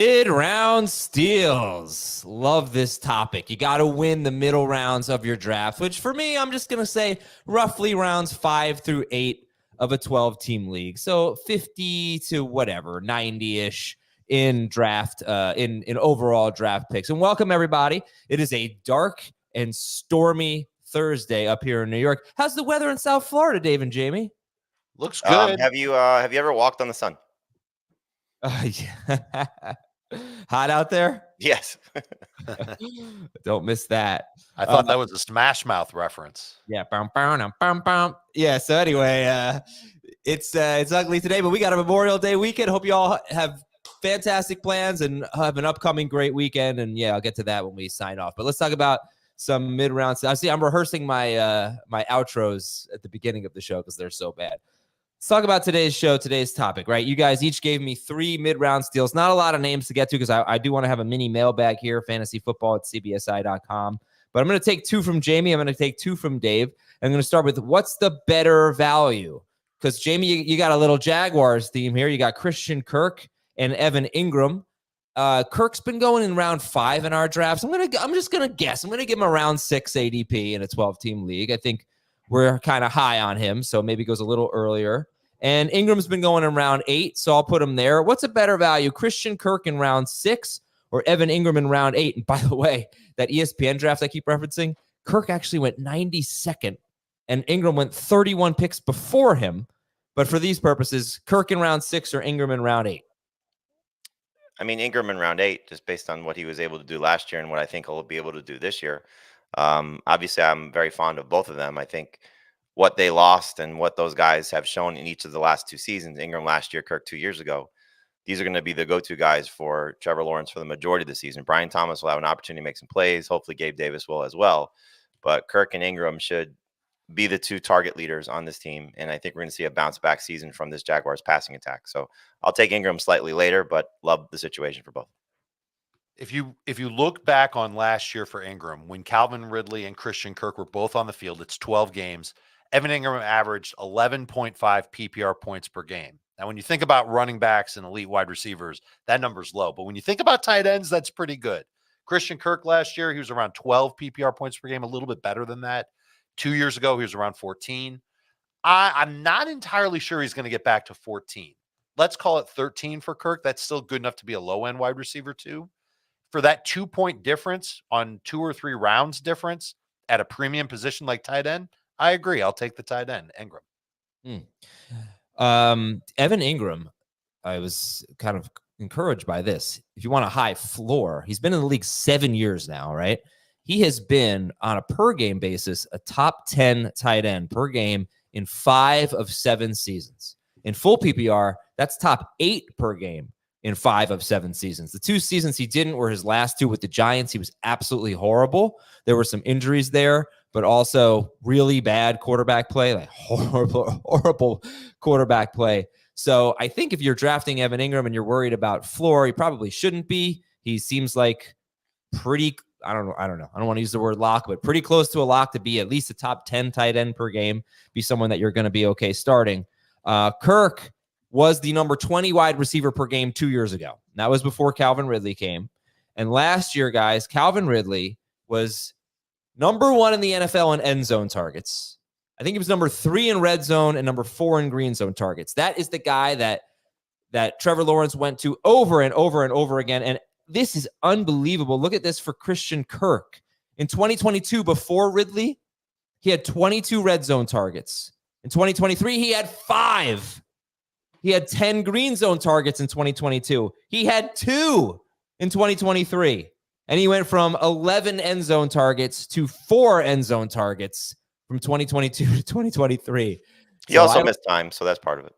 Mid-round steals. Love this topic. You got to win the middle rounds of your draft, which for me, I'm just going to say roughly rounds 5 through 8 of a 12-team league. So 50 to whatever, 90-ish in draft, in overall draft picks. And welcome, everybody. It is a dark and stormy Thursday up here in New York. How's the weather in South Florida, Dave and Jamie? Looks good. Have you ever walked on the sun? Yeah. Hot out there? Yes. Don't miss that. I thought that was a Smash Mouth reference. Yeah. Yeah. So anyway, it's ugly today, but we got a Memorial Day weekend. Hope you all have fantastic plans and have an upcoming great weekend. And yeah, I'll get to that when we sign off. But let's talk about some mid-rounds. I see I'm rehearsing my my outros at the beginning of the show because they're so bad. Let's talk about today's show, today's topic, right? You guys each gave me 3 mid-round steals. Not a lot of names to get to because I do want to have a mini mailbag here, fantasyfootball@cbsi.com. But I'm going to take 2 from Jamie. I'm going to take 2 from Dave. I'm going to start with what's the better value? Because, Jamie, you got a little Jaguars theme here. You got Christian Kirk and Evan Engram. Kirk's been going in round 5 in our drafts. I'm just going to guess. I'm going to give him a round 6 ADP in a 12-team league. I think we're kind of high on him, so maybe goes a little earlier. And Ingram's been going in round 8, so I'll put him there. What's a better value, Christian Kirk in round 6 or Evan Engram in round 8? And by the way, that ESPN draft I keep referencing, Kirk actually went 92nd, and Engram went 31 picks before him. But for these purposes, Kirk in round 6 or Engram in round 8? I mean, Engram in round 8, just based on what he was able to do last year and what I think he'll be able to do this year. Obviously, I'm very fond of both of them. I think what they lost and what those guys have shown in each of the last 2 seasons, Engram last year, Kirk 2 years ago, these are going to be the go-to guys for Trevor Lawrence for the majority of the season. Brian Thomas will have an opportunity to make some plays. Hopefully Gabe Davis will as well. But Kirk and Engram should be the 2 target leaders on this team. And I think we're going to see a bounce back season from this Jaguars passing attack. So I'll take Engram slightly later, but love the situation for both. If you look back on last year for Engram, when Calvin Ridley and Christian Kirk were both on the field, it's 12 games. Evan Engram averaged 11.5 PPR points per game. Now, when you think about running backs and elite wide receivers, that number's low. But when you think about tight ends, that's pretty good. Christian Kirk last year, he was around 12 PPR points per game, a little bit better than that. 2 years ago, he was around 14. I'm not entirely sure he's going to get back to 14. Let's call it 13 for Kirk. That's still good enough to be a low-end wide receiver too. For that 2-point difference on 2 or 3 rounds difference at a premium position like tight end, I agree. I'll take the tight end, Engram. Evan Engram, I was kind of encouraged by this. If you want a high floor, he's been in the league 7 years now, right? He has been on a per game basis, a top 10 tight end per game in 5 of 7 seasons. In full PPR, that's top 8 per game in 5 of 7 seasons. The 2 seasons he didn't were his last 2 with the Giants. He was absolutely horrible. There were some injuries there, but also really bad quarterback play, like horrible quarterback play. So I think if you're drafting Evan Engram and you're worried about floor, you probably shouldn't be. He seems like pretty, I don't know. I don't want to use the word lock, but pretty close to a lock to be at least a top 10 tight end per game, be someone that you're going to be okay starting. Kirk was the number 20 wide receiver per game 2 years ago. That was before Calvin Ridley came. And last year, guys, Calvin Ridley was number 1 in the NFL in end zone targets. I think he was number 3 in red zone and number 4 in green zone targets. That is the guy that Trevor Lawrence went to over and over and over again. And this is unbelievable. Look at this for Christian Kirk. In 2022, before Ridley, he had 22 red zone targets. In 2023, he had 5. He had 10 green zone targets in 2022. He had 2 in 2023. And he went from 11 end zone targets to 4 end zone targets from 2022 to 2023. He also missed time, so that's part of it.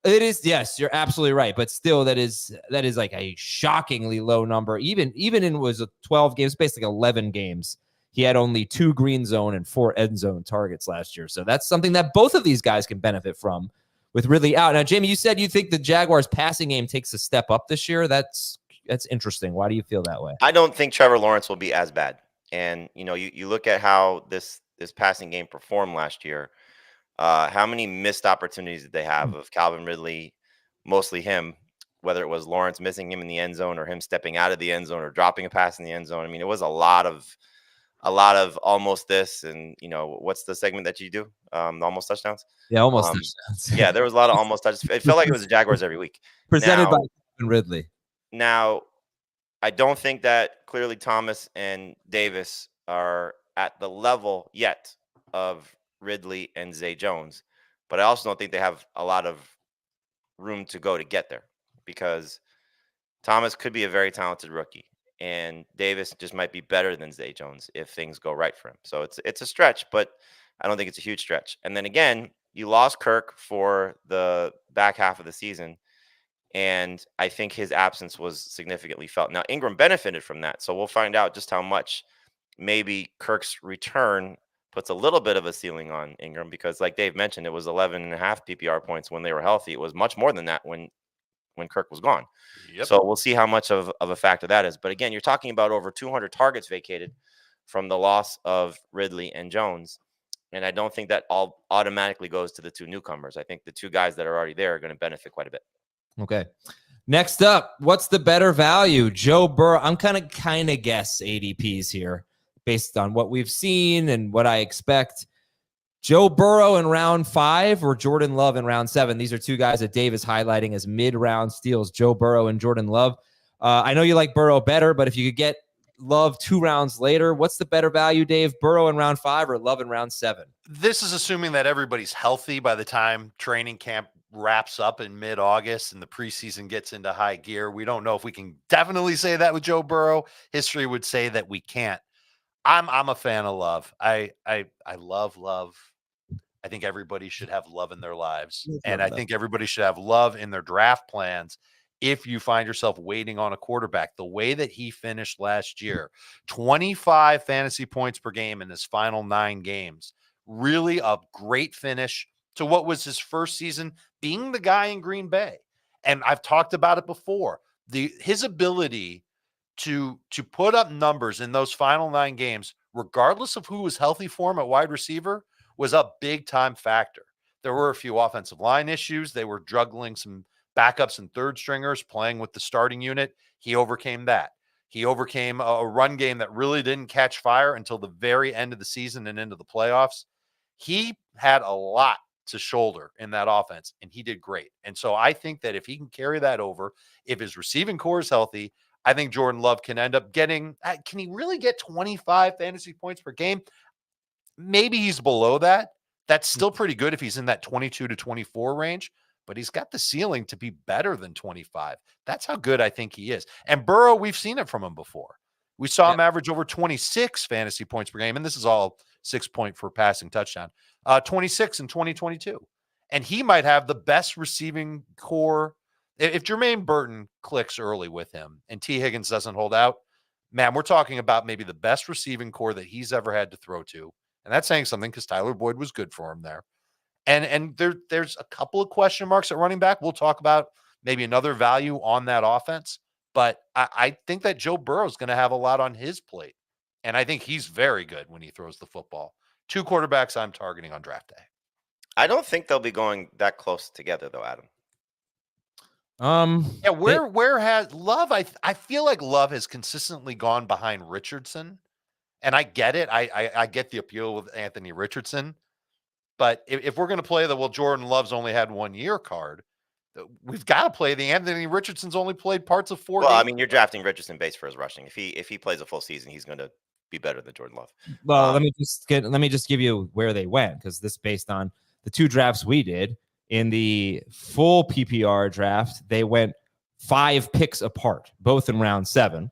It is, yes, you're absolutely right. But still, that is like a shockingly low number. Even in was a 12 games, basically 11 games. He had only 2 green zone and 4 end zone targets last year. So that's something that both of these guys can benefit from with Ridley out. Now, Jamie, you said you think the Jaguars passing game takes a step up this year. That's interesting. Why do you feel that way? I don't think Trevor Lawrence will be as bad. And, you look at how this passing game performed last year. How many missed opportunities did they have of Calvin Ridley, mostly him, whether it was Lawrence missing him in the end zone or him stepping out of the end zone or dropping a pass in the end zone. I mean, it was a lot of almost this, and what's the segment that you do? The almost touchdowns. Yeah, almost Um, touchdowns. yeah, there was a lot of almost touchdowns. It felt like it was the Jaguars every week. Presented by Ridley. Now, I don't think that clearly Thomas and Davis are at the level yet of Ridley and Zay Jones, but I also don't think they have a lot of room to go to get there, because Thomas could be a very talented rookie, and Davis just might be better than Zay Jones if things go right for him. So it's a stretch, but I don't think it's a huge stretch. And then again, you lost Kirk for the back half of the season, and I think his absence was significantly felt. Now, Engram benefited from that, so we'll find out just how much maybe Kirk's return puts a little bit of a ceiling on Engram, because like Dave mentioned, it was 11.5 PPR points when they were healthy. It was much more than that when Kirk was gone. Yep. So we'll see how much of a factor that is. But again, you're talking about over 200 targets vacated from the loss of Ridley and Jones. And I don't think that all automatically goes to the two newcomers. I think the two guys that are already there are going to benefit quite a bit. Okay. Next up, what's the better value? Joe Burrow. I'm kind of guess ADPs here based on what we've seen and what I expect. Joe Burrow in round 5 or Jordan Love in round 7? These are two guys that Dave is highlighting as mid-round steals, Joe Burrow and Jordan Love. I know you like Burrow better, but if you could get Love 2 rounds later, what's the better value, Dave? Burrow in round 5 or Love in round 7? This is assuming that everybody's healthy by the time training camp wraps up in mid-August and the preseason gets into high gear. We don't know if we can definitely say that with Joe Burrow. History would say that we can't. I'm a fan of Love. I love Love. I think everybody should have Love in their lives. And I think everybody should have Love in their draft plans. If you find yourself waiting on a quarterback, the way that he finished last year, 25 fantasy points per game in his final 9 games, really a great finish to what was his first season being the guy in Green Bay. And I've talked about it before. His ability to put up numbers in those final 9 games, regardless of who was healthy for him at wide receiver, was a big time factor. There were a few offensive line issues. They were juggling some backups and third stringers playing with the starting unit. He overcame that. He overcame a run game that really didn't catch fire until the very end of the season and into the playoffs. He had a lot to shoulder in that offense, and he did great. And so I think that if he can carry that over, if his receiving core is healthy, I think Jordan Love can end up getting, can he really get 25 fantasy points per game? Maybe he's below that. That's still pretty good if he's in that 22 to 24 range, but he's got the ceiling to be better than 25. That's how good I think he is. And Burrow, we've seen it from him before. We saw him average over 26 fantasy points per game, and this is all 6 point for passing touchdown, 26 in 2022. And he might have the best receiving core. If Jermaine Burton clicks early with him and T. Higgins doesn't hold out, man, we're talking about maybe the best receiving core that he's ever had to throw to. And that's saying something because Tyler Boyd was good for him there. And there's a couple of question marks at running back. We'll talk about maybe another value on that offense. But I think that Joe Burrow is going to have a lot on his plate. And I think he's very good when he throws the football. 2 quarterbacks I'm targeting on draft day. I don't think they'll be going that close together, though, Adam. Yeah, where has Love? I feel like Love has consistently gone behind Richardson. And I get it. I get the appeal with Anthony Richardson. But if we're going to play the, well, Jordan Love's only had 1 year card, we've got to play the Anthony Richardson's only played parts of 4 games. Well, I mean, you're drafting Richardson based for his rushing. If he plays a full season, he's going to be better than Jordan Love. Well, let me just give you where they went, because this is based on the 2 drafts we did. In the full PPR draft, they went 5 picks apart, both in round 7.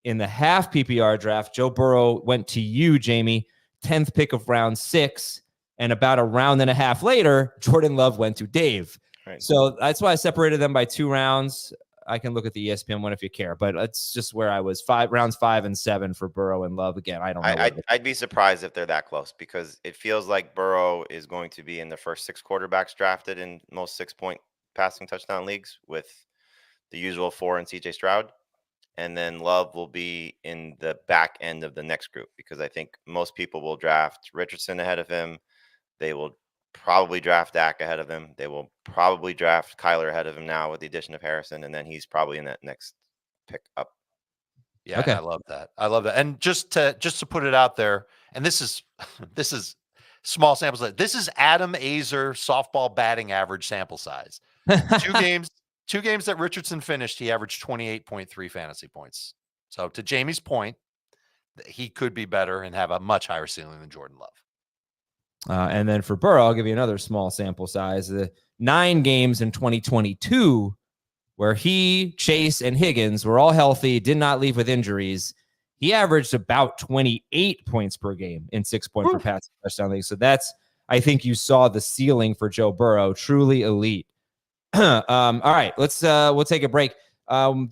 In the half PPR draft, Joe Burrow went to you, Jamie, 10th pick of round 6. And about a round and a half later, Jordan Love went to Dave. Right. So that's why I separated them by 2 rounds. I can look at the ESPN one if you care, but that's just where I was. Rounds 5 and 7 for Burrow and Love. Again, I don't know. I'd be surprised if they're that close, because it feels like Burrow is going to be in the first 6 quarterbacks drafted in most 6-point passing touchdown leagues, with the usual 4 and CJ Stroud. And then Love will be in the back end of the next group, because I think most people will draft Richardson ahead of him. They will probably draft Dak ahead of him. They will probably draft Kyler ahead of him now with the addition of Harrison, and then he's probably in that next pick up. Yeah, Okay. I love that. I love that. And just to put it out there, and this is small sample size. This is Adam Azer softball batting average sample size. Two games that Richardson finished, he averaged 28.3 fantasy points. So to Jamie's point, he could be better and have a much higher ceiling than Jordan Love. And then for Burrow, I'll give you another small sample size. The 9 games in 2022 where he, Chase, and Higgins were all healthy, did not leave with injuries. He averaged about 28 points per game in 6-point per passing touchdown league. So that's, I think you saw the ceiling for Joe Burrow, truly elite. All right, we'll take a break.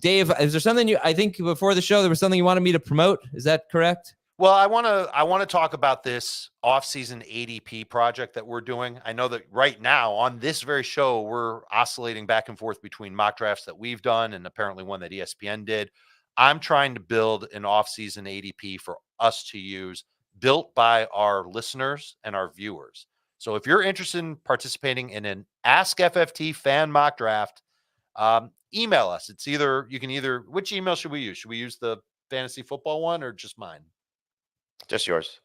Dave, is there something I think before the show there was something you wanted me to promote? Is that correct? Well, I want to talk about this off-season ADP project that we're doing. I know that right now on this very show, we're oscillating back and forth between mock drafts that we've done and apparently one that ESPN did. I'm trying to build an off-season ADP for us to use, built by our listeners and our viewers. So if you're interested in participating in an Ask FFT fan mock draft, email us. Which email should we use? Should we use the fantasy football one or just mine? Just yours.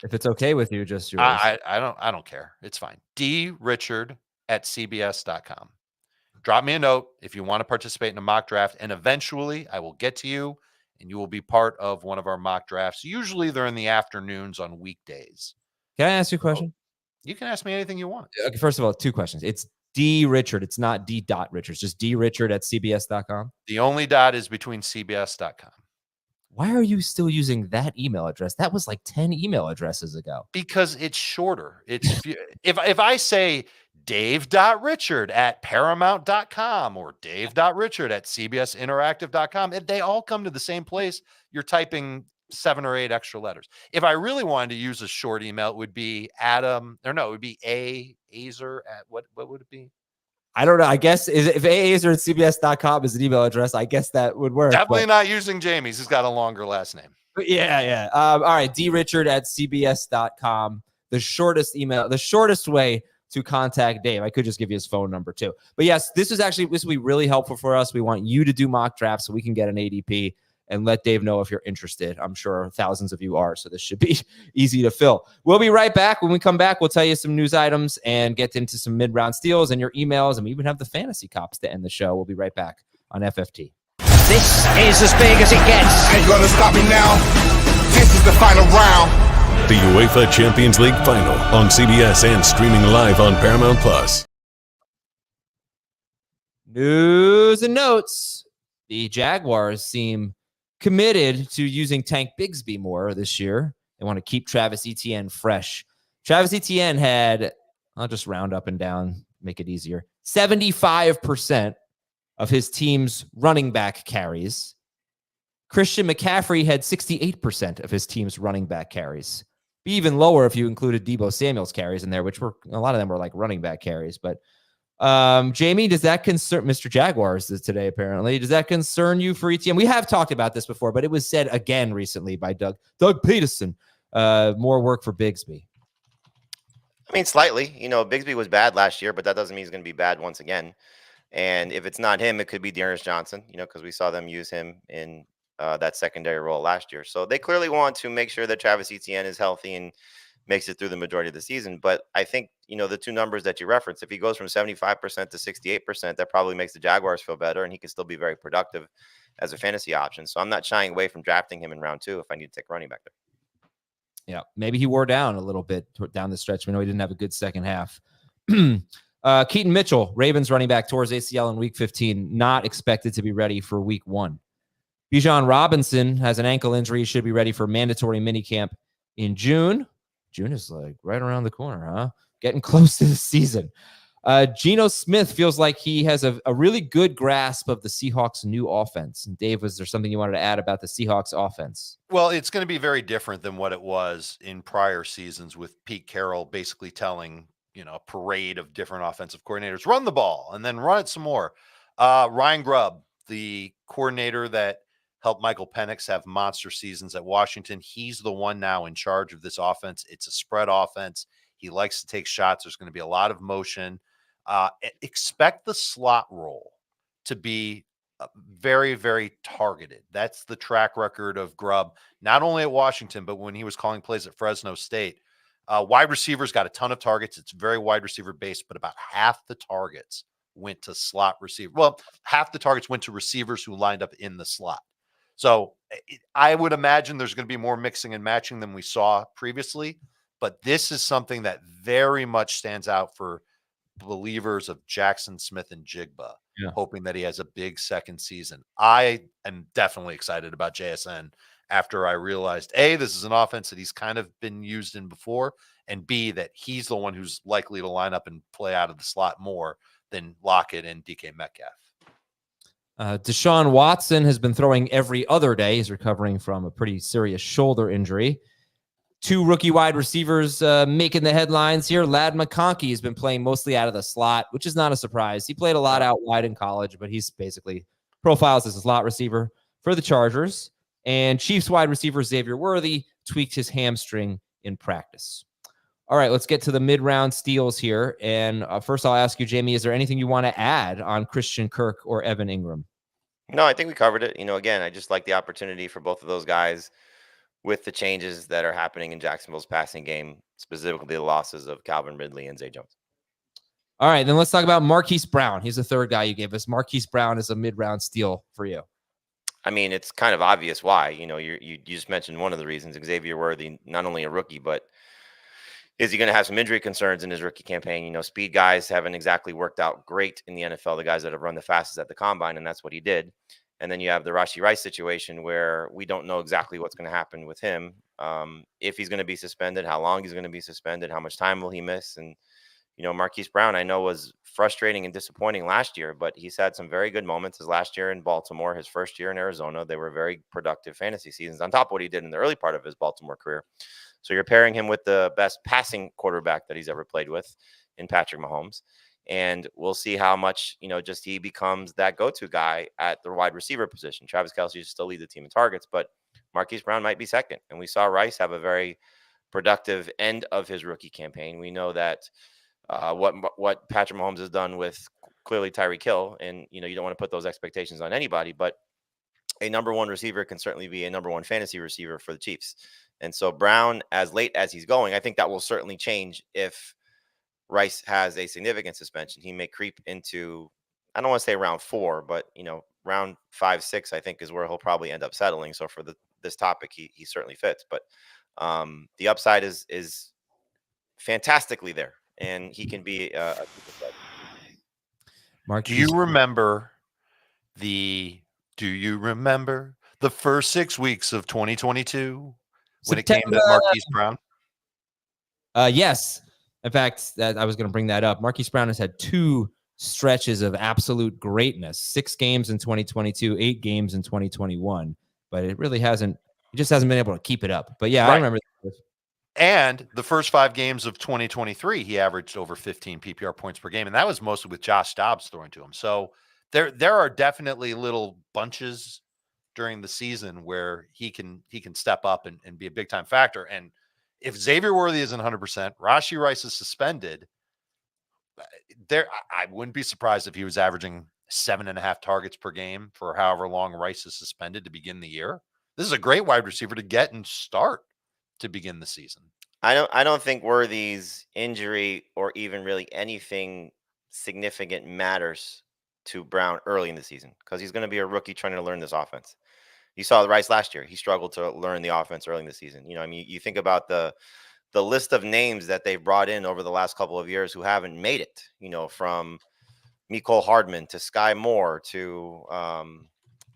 If it's okay with you, just yours. I don't care. It's fine. drichard@cbs.com. Drop me a note if you want to participate in a mock draft, and eventually I will get to you, and you will be part of one of our mock drafts. Usually they're in the afternoons on weekdays. Can I ask you a question? You can ask me anything you want. Okay, first of all, 2 questions. It's D Richard. It's not D. Richards. Just drichard@cbs.com. The only dot is between cbs.com. Why are you still using that email address? That was like 10 email addresses ago. Because it's shorter. It's if I say dave.richard@paramount.com or dave.richard@cbsinteractive.com, they all come to the same place. You're typing 7 or 8 extra letters. If I really wanted to use a short email, it would be it would be Azer at what would it be? I don't know. I guess if aazer@cbs.com is an email address, I guess that would work. Definitely not using Jamie's. He's got a longer last name. Yeah. All right. drichard@cbs.com. The shortest email, the shortest way to contact Dave. I could just give you his phone number too. But yes, this will be really helpful for us. We want you to do mock drafts so we can get an ADP and let Dave know if you're interested. I'm sure thousands of you are, so this should be easy to fill. We'll be right back. When we come back, we'll tell you some news items and get into some mid-round steals and your emails, and we even have the fantasy cops to end the show. We'll be right back on FFT. This is as big as it gets. Ain't gonna stop me now. This is the final round. The UEFA Champions League Final on CBS and streaming live on Paramount+. News and notes. The Jaguars seem committed to using Tank Bigsby more this year. They want to keep Travis Etienne fresh. Travis Etienne had, I'll just round up and down, make it easier, 75% of his team's running back carries. Christian McCaffrey had 68% of his team's running back carries. Be even lower if you included Deebo Samuel's carries in there, which were, a lot of them were like running back carries. But Jamie, does that concern Mr. Jaguars today, apparently? Does that concern you for ETN? We have talked about this before, but it was said again recently by Doug Peterson. More work for Bigsby. I mean, slightly. Bigsby was bad last year, but that doesn't mean he's going to be bad once again. And if it's not him, it could be Dearness Johnson, because we saw them use him in that secondary role last year. So they clearly want to make sure that Travis Etienne is healthy and makes it through the majority of the season. But I think, the 2 numbers that you referenced, if he goes from 75% to 68%, that probably makes the Jaguars feel better, and he can still be very productive as a fantasy option. So I'm not shying away from drafting him in round 2 if I need to take running back there. Yeah, maybe he wore down a little bit down the stretch. We know he didn't have a good second half. Keaton Mitchell, Ravens running back, tore his ACL in week 15, not expected to be ready for week 1. Bijan Robinson has an ankle injury. He should be ready for mandatory minicamp in June. June is like right around the corner, huh? Getting close to the season. Geno Smith feels like he has a really good grasp of the Seahawks' new offense. And Dave, was there something you wanted to add about the Seahawks offense? Well, it's going to be very different than what it was in prior seasons with Pete Carroll basically telling, a parade of different offensive coordinators, run the ball and then run it some more. Ryan Grubb, the coordinator that helped Michael Penix have monster seasons at Washington, he's the one now in charge of this offense. It's a spread offense. He likes to take shots. There's going to be a lot of motion. Expect the slot role to be very, very targeted. That's the track record of Grubb, not only at Washington, but when he was calling plays at Fresno State. Wide receivers got a ton of targets. It's very wide receiver based, but about half the targets went to slot receiver. Well, half the targets went to receivers who lined up in the slot. So I would imagine there's going to be more mixing and matching than we saw previously, but this is something that very much stands out for believers of Jackson Smith and Jigba, hoping that he has a big second season. I am definitely excited about JSN after I realized, A, this is an offense that he's kind of been used in before, and B, that he's the one who's likely to line up and play out of the slot more than Lockett and DK Metcalf. Deshaun Watson has been throwing every other day. He's recovering from a pretty serious shoulder injury. 2 rookie wide receivers making the headlines here. Ladd McConkey has been playing mostly out of the slot, which is not a surprise. He played a lot out wide in college, but he's basically profiles as a slot receiver for the Chargers. And Chiefs wide receiver Xavier Worthy tweaked his hamstring in practice. All right, let's get to the mid-round steals here. And first I'll ask you, Jamie, is there anything you want to add on Christian Kirk or Evan Engram? No, I think we covered it. Again, I just like the opportunity for both of those guys with the changes that are happening in Jacksonville's passing game, specifically the losses of Calvin Ridley and Zay Jones. All right, then let's talk about Marquise Brown. He's the third guy you gave us. Marquise Brown is a mid-round steal for you. I mean, it's kind of obvious why. You just mentioned one of the reasons. Xavier Worthy, not only a rookie, but is he going to have some injury concerns in his rookie campaign? Speed guys haven't exactly worked out great in the NFL, the guys that have run the fastest at the combine, and that's what he did. And then you have the Rashee Rice situation where we don't know exactly what's going to happen with him. If he's going to be suspended, how long he's going to be suspended, how much time will he miss? And, Marquise Brown, I know, was frustrating and disappointing last year, but he's had some very good moments. His last year in Baltimore, his first year in Arizona, they were very productive fantasy seasons on top of what he did in the early part of his Baltimore career. So you're pairing him with the best passing quarterback that he's ever played with in Patrick Mahomes. And we'll see how much, just he becomes that go-to guy at the wide receiver position. Travis Kelce still lead the team in targets, but Marquise Brown might be second. And we saw Rice have a very productive end of his rookie campaign. We know that what Patrick Mahomes has done with clearly Tyreek Hill, and, you don't want to put those expectations on anybody, but a number one receiver can certainly be a number one fantasy receiver for the Chiefs. And so Brown, as late as he's going, I think that will certainly change if Rice has a significant suspension. He may creep into, I don't want to say round 4, but round 5, 6, I think is where he'll probably end up settling. So for this topic, he certainly fits. But the upside is fantastically there, and he can be a Mark, do you remember the first 6 weeks of 2022 when it came to Marquise Brown? Yes. In fact, I was going to bring that up. Marquise Brown has had 2 stretches of absolute greatness, 6 games in 2022, 8 games in 2021, but he just hasn't been able to keep it up. But yeah, right. I remember this. And the first 5 games of 2023, he averaged over 15 PPR points per game. And that was mostly with Josh Dobbs throwing to him. So there are definitely little bunches during the season where he can step up and be a big time factor. And if Xavier Worthy isn't 100%, Rashee Rice is suspended, I wouldn't be surprised if he was averaging 7.5 targets per game for however long Rice is suspended to begin the year. This is a great wide receiver to get and start to begin the season. I don't think Worthy's injury or even really anything significant matters to Brown early in the season because he's going to be a rookie trying to learn this offense. You saw Rice last year. He struggled to learn the offense early in the season. You think about the list of names that they've brought in over the last couple of years who haven't made it, from Mecole Hardman to Sky Moore to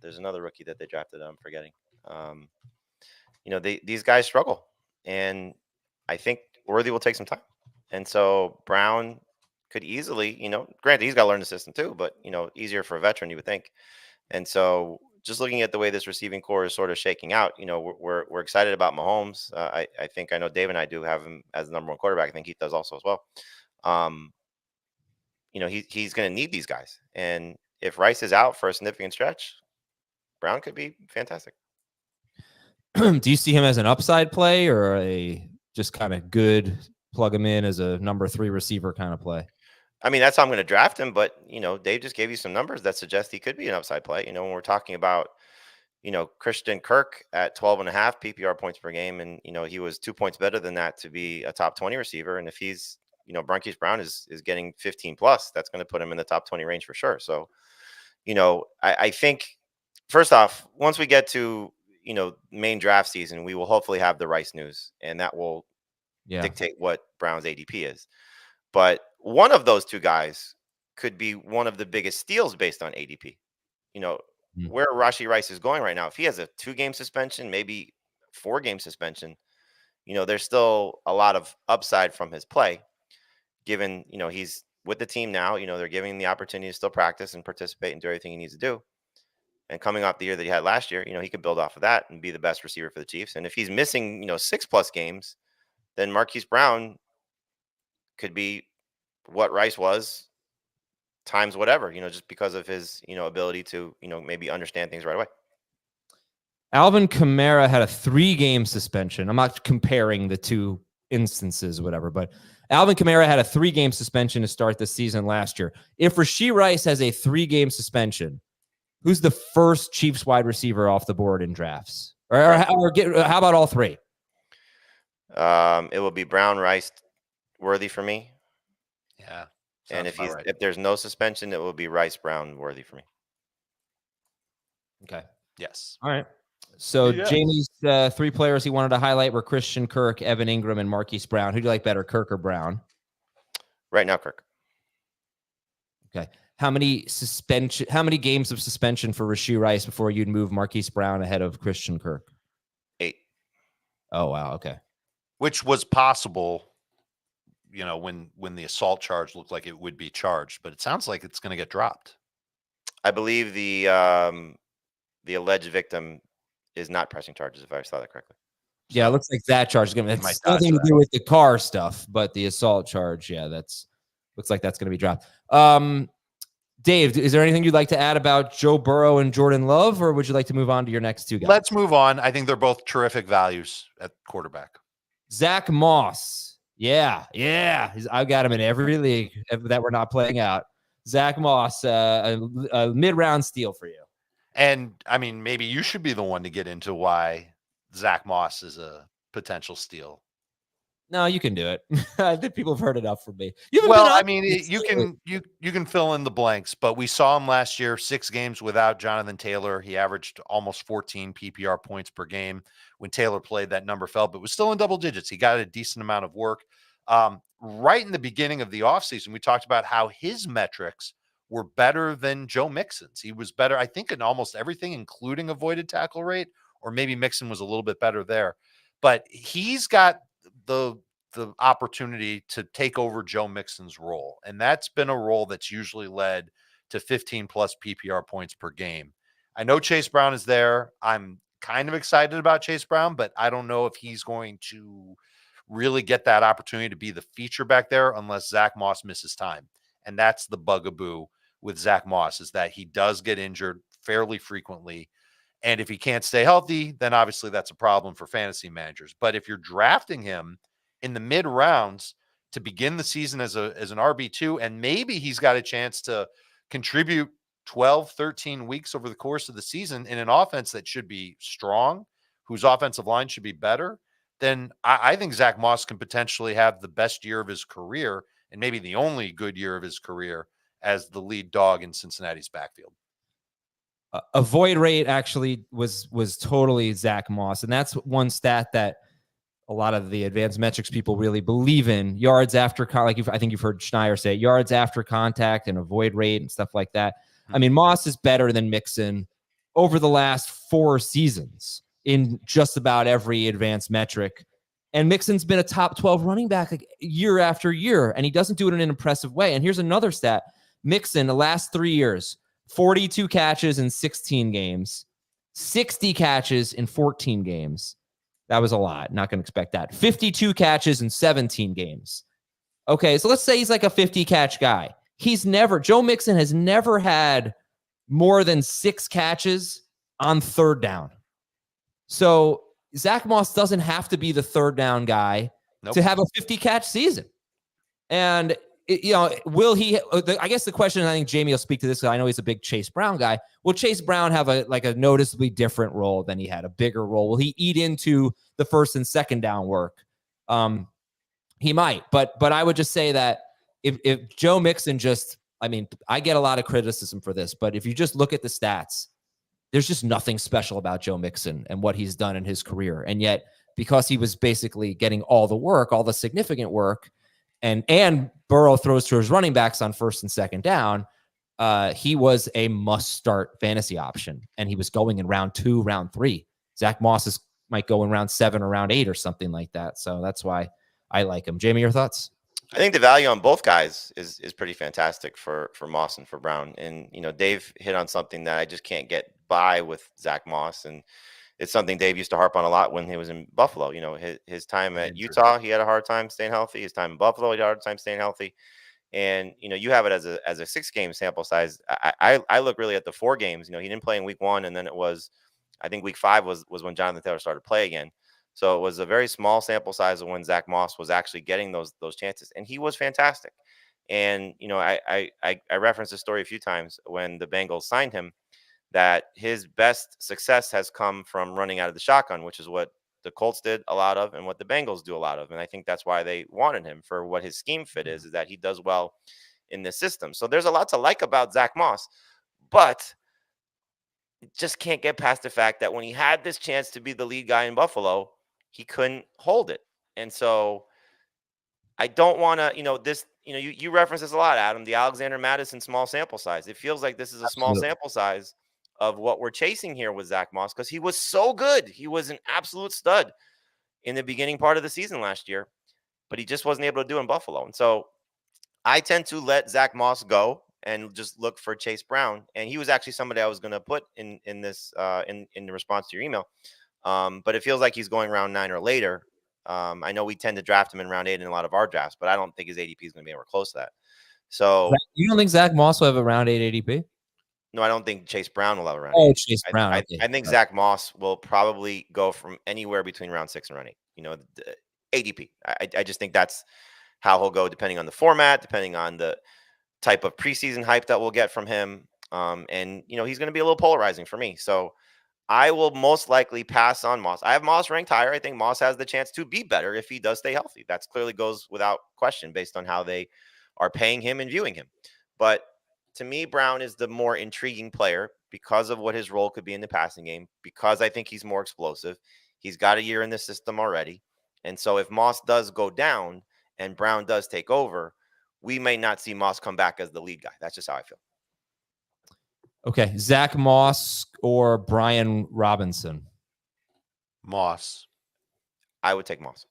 there's another rookie that they drafted. I'm forgetting. These guys struggle. And I think Worthy will take some time. And so Brown could easily, granted, he's got to learn the system too, but, easier for a veteran, you would think. And so just looking at the way this receiving core is sort of shaking out, we're excited about Mahomes. I know Dave and I do have him as the number one quarterback. I think he does also as well. He's going to need these guys. And if Rice is out for a significant stretch, Brown could be fantastic. Do you see him as an upside play or a just kind of good plug him in as a number 3 receiver kind of play. I mean, that's how I'm going to draft him. But, Dave just gave you some numbers that suggest he could be an upside play. When we're talking about, Christian Kirk at 12.5 PPR points per game. And, he was 2 points better than that to be a top 20 receiver. And if he's, Marquise Brown is getting 15 plus, that's going to put him in the top 20 range for sure. So, I think first off, once we get to, main draft season, we will hopefully have the Rice news, and that will dictate what Brown's ADP is. But one of those two guys could be one of the biggest steals based on ADP. Where Rashee Rice is going right now, if he has a 2-game suspension, maybe 4-game suspension, there's still a lot of upside from his play, given, he's with the team now. They're giving him the opportunity to still practice and participate and do everything he needs to do. And coming off the year that he had last year, he could build off of that and be the best receiver for the Chiefs. And if he's missing, 6+ games, then Marquise Brown could be what Rice was times whatever, just because of his, ability to, maybe understand things right away. Alvin Kamara had a 3-game suspension. I'm not comparing the two instances, whatever, but Alvin Kamara had a 3-game suspension to start the season last year. If Rashee Rice has a 3-game suspension, who's the first Chiefs wide receiver off the board in drafts? Or how about all 3? It will be Brown, Rice, Worthy for me. Yeah. And if there's no suspension, it will be Rice, Brown, Worthy for me. Okay. Yes. All right. So Jamie's 3 players he wanted to highlight were Christian Kirk, Evan Engram, and Marquise Brown. Who do you like better, Kirk or Brown? Right now, Kirk. Okay. How many games of suspension for Rashee Rice before you'd move Marquise Brown ahead of Christian Kirk? 8. Oh, wow. Okay. Which was possible, when the assault charge looked like it would be charged, but it sounds like it's going to get dropped. I believe the alleged victim is not pressing charges, if I saw that correctly. Yeah, it looks like that charge is going to have nothing to do with the car stuff, but the assault charge, looks like that's going to be dropped. Dave, is there anything you'd like to add about Joe Burrow and Jordan Love, or would you like to move on to your next 2 guys? Let's move on. I think they're both terrific values at quarterback. Zack Moss. Yeah. I've got him in every league that we're not playing out. Zack Moss, a mid-round steal for you. And, I mean, maybe you should be the one to get into why Zack Moss is a potential steal. No, you can do it. I think people have heard enough from me. You can fill in the blanks, but we saw him last year, 6 games without Jonathan Taylor. He averaged almost 14 PPR points per game. When Taylor played, that number fell, but was still in double digits. He got a decent amount of work. Right in the beginning of the offseason, we talked about how his metrics were better than Joe Mixon's. He was better, I think, in almost everything, including avoided tackle rate, or maybe Mixon was a little bit better there. But he's got the opportunity to take over Joe Mixon's role. And that's been a role that's usually led to 15 plus PPR points per game. I know Chase Brown is there. I'm kind of excited about Chase Brown, but I don't know if he's going to really get that opportunity to be the feature back there unless Zack Moss misses time. And that's the bugaboo with Zack Moss, is that he does get injured fairly frequently. And if he can't stay healthy, then obviously that's a problem for fantasy managers. But if you're drafting him in the mid rounds to begin the season as an RB2, and maybe he's got a chance to contribute 12, 13 weeks over the course of the season in an offense that should be strong, whose offensive line should be better, then I think Zack Moss can potentially have the best year of his career, and maybe the only good year of his career, as the lead dog in Cincinnati's backfield. Avoid rate actually was totally Zack Moss, and that's one stat that a lot of the advanced metrics people really believe in. Yards after, I think you've heard Schneier say, yards after contact and avoid rate and stuff like that. I mean, Moss is better than Mixon over the last 4 seasons in just about every advanced metric. And Mixon's been a top 12 running back like year after year, and he doesn't do it in an impressive way. And here's another stat. Mixon, the last 3 years, 42 catches in 16 games, 60 catches in 14 games. That was a lot. Not going to expect that. 52 catches in 17 games. Okay, so let's say he's like a 50-catch guy. Joe Mixon has never had more than 6 catches on 3rd down. So Zack Moss doesn't have to be the 3rd down guy. to have a 50 catch season. And will he? I guess the question, I think Jamie will speak to this, because I know he's a big Chase Brown guy. Will Chase Brown have a noticeably different role than he had, a bigger role? Will he eat into the first and second down work? He might, but I would just say that if Joe Mixon I get a lot of criticism for this, but if you just look at the stats, there's just nothing special about Joe Mixon and what he's done in his career. And yet, because he was basically getting all the work, all the significant work, and Burrow throws to his running backs on first and second down, he was a must-start fantasy option, and he was going in round 2, round 3. Zack Moss might go in round 7 or round 8 or something like that. So that's why I like him. Jamie, your thoughts? I think the value on both guys is pretty fantastic for Moss and for Brown. And, Dave hit on something that I just can't get by with Zack Moss. And it's something Dave used to harp on a lot when he was in Buffalo. His time at Utah, he had a hard time staying healthy. His time in Buffalo, he had a hard time staying healthy. And, you have it as a 6-game sample size. I look really at the 4 games. He didn't play in week 1, and then it was, I think week 5 was when Jonathan Taylor started to play again. So it was a very small sample size of when Zack Moss was actually getting those chances, and he was fantastic. And I referenced this story a few times when the Bengals signed him, that his best success has come from running out of the shotgun, which is what the Colts did a lot of and what the Bengals do a lot of. And I think that's why they wanted him, for what his scheme fit is that he does well in this system. So there's a lot to like about Zack Moss, but just can't get past the fact that when he had this chance to be the lead guy in Buffalo, he couldn't hold it. And so I don't want to, you reference this a lot, Adam, the Alexander Madison small sample size. It feels like this is a small sample size of what we're chasing here with Zack Moss, because he was so good. He was an absolute stud in the beginning part of the season last year, but he just wasn't able to do it in Buffalo. And so I tend to let Zack Moss go and just look for Chase Brown. And he was actually somebody I was going to put in this in the response to your email. But it feels like he's going round 9 or later. I know we tend to draft him in round 8 in a lot of our drafts, but I don't think his ADP is going to be anywhere close to that. So you don't think Zack Moss will have a round 8 ADP? No, I don't think Chase Brown will have a round 8. Chase Brown. I think Zack Moss will probably go from anywhere between round 6 and round 8. The ADP. I just think that's how he'll go, depending on the format, depending on the type of preseason hype that we'll get from him. And he's going to be a little polarizing for me. So I will most likely pass on Moss. I have Moss ranked higher. I think Moss has the chance to be better if he does stay healthy. That clearly goes without question based on how they are paying him and viewing him. But to me, Brown is the more intriguing player because of what his role could be in the passing game, because I think he's more explosive. He's got a year in the system already. And so if Moss does go down and Brown does take over, we may not see Moss come back as the lead guy. That's just how I feel. Okay. Zack Moss or Brian Robinson? Moss. I would take Moss.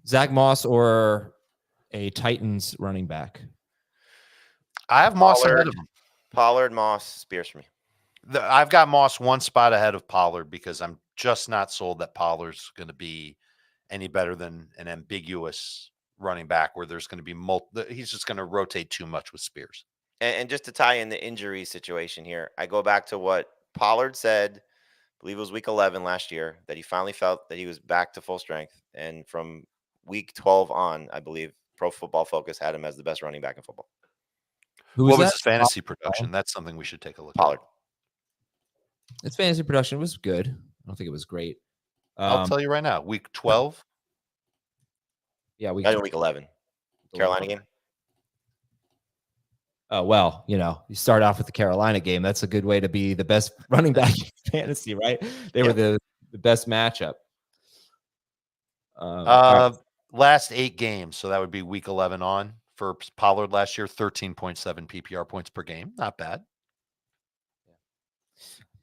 Zack Moss or a Titans running back? I have Moss ahead of him. Pollard, Moss, Spears for me. I've got Moss one spot ahead of Pollard because I'm just not sold that Pollard's going to be any better than an ambiguous running back where there's going to be he's just going to rotate too much with Spears. And just to tie in the injury situation here, I go back to what Pollard said, I believe it was week 11 last year, that he finally felt that he was back to full strength. And from week 12 on, I believe Pro Football Focus had him as the best running back in football. What was his fantasy production? That's something we should take a look Pollard. at. Its fantasy production was good. I don't think it was great. I'll tell you right now, week 12. Yeah, week 11. Carolina game. Oh, well, you start off with the Carolina game. That's a good way to be the best running back in fantasy, right? They were the best matchup. Last 8 games. So that would be week 11 on for Pollard last year, 13.7 PPR points per game. Not bad.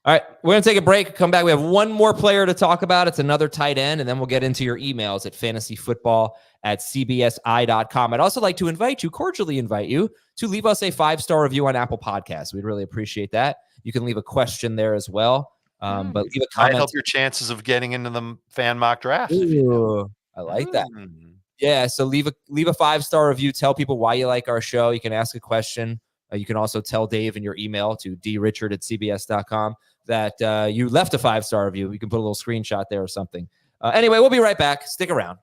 All right, we're going to take a break. Come back. We have one more player to talk about. It's another tight end, and then we'll get into your emails at fantasyfootball@cbsi.com. I'd also like to cordially invite you to leave us a 5-star review on Apple Podcasts. We'd really appreciate that. You can leave a question there as well. But leave a comment. Might help your chances of getting into the fan mock draft. Ooh, I like that. Yeah, so leave a 5-star review. Tell people why you like our show. You can ask a question. You can also tell Dave in your email to drichard@cbs.com that you left a 5-star review. You can put a little screenshot there or something. Anyway, we'll be right back. Stick around.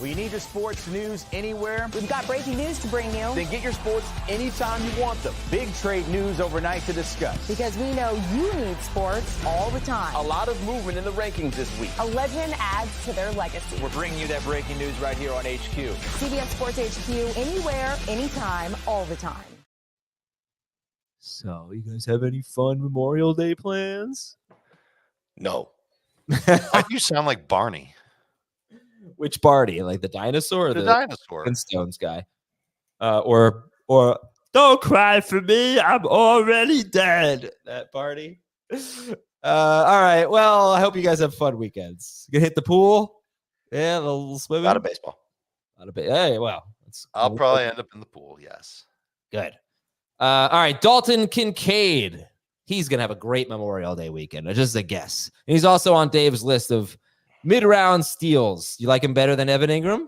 Well, you need your sports news anywhere? We've got breaking news to bring you. Then get your sports anytime you want them. Big trade news overnight to discuss. Because we know you need sports all the time. A lot of movement in the rankings this week. A legend adds to their legacy. We're bringing you that breaking news right here on HQ. CBS Sports HQ, anywhere, anytime, all the time. So, you guys have any fun Memorial Day plans? No. Why do you sound like Barney? Which Barney? Like the dinosaur or The dinosaur. Flintstones guy? Or don't cry for me, I'm already dead. That Barney. All right. Well, I hope you guys have fun weekends. You gonna hit the pool? Yeah, a little swimming. A lot of baseball. Hey, well, I'll probably end up in the pool. Yes. Good. All right, Dalton Kincaid. He's gonna have a great Memorial Day weekend. Just a guess. And he's also on Dave's list of mid-round steals. You like him better than Evan Engram?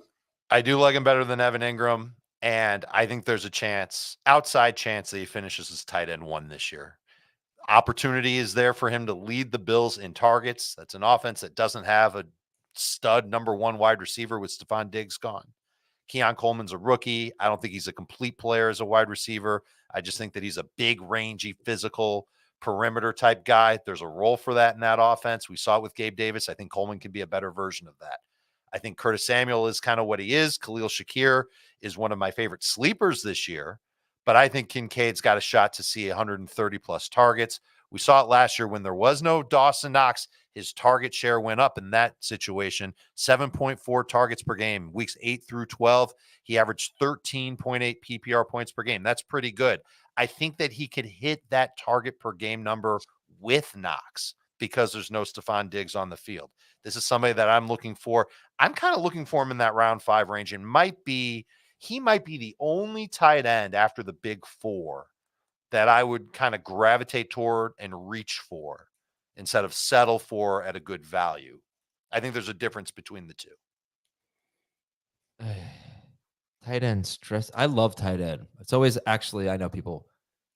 I do like him better than Evan Engram, and I think there's a chance, outside chance, that he finishes as tight end 1 this year. Opportunity is there for him to lead the Bills in targets. That's an offense that doesn't have a stud number 1 wide receiver with Stephon Diggs gone. Keon Coleman's a rookie. I don't think he's a complete player as a wide receiver. I just think that he's a big, rangy, physical perimeter type guy. There's a role for that in that offense. We saw it with Gabe Davis. I think Coleman can be a better version of that. I think Curtis Samuel is kind of what he is. Khalil Shakir is one of my favorite sleepers this year, but I think Kincaid's got a shot to see 130 plus targets. We saw it last year when there was no Dawson Knox. His target share went up in that situation, 7.4 targets per game, weeks 8 through 12. He averaged 13.8 PPR points per game. That's pretty good. I think that he could hit that target per game number with Knox because there's no Stephon Diggs on the field. This is somebody that I'm looking for. I'm kind of looking for him in that round 5 range, and he might be the only tight end after the big 4 that I would kind of gravitate toward and reach for instead of settle for at a good value. I think there's a difference between the two. Tight end stress. I love tight end. It's always actually, I know people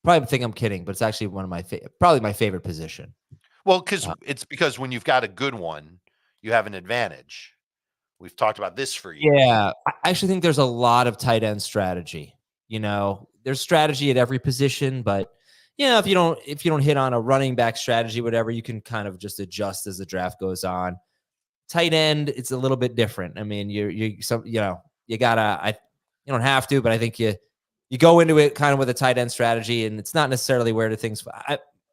probably think I'm kidding, but it's actually one of my probably my favorite position. Well, because when you've got a good one, you have an advantage. We've talked about this for years. Yeah, I actually think there's a lot of tight end strategy. You know, there's strategy at every position, but if you don't hit on a running back strategy, whatever, you can kind of just adjust as the draft goes on. Tight end, it's a little bit different. I mean, you don't have to, but I think you go into it kind of with a tight end strategy, and it's not necessarily where things.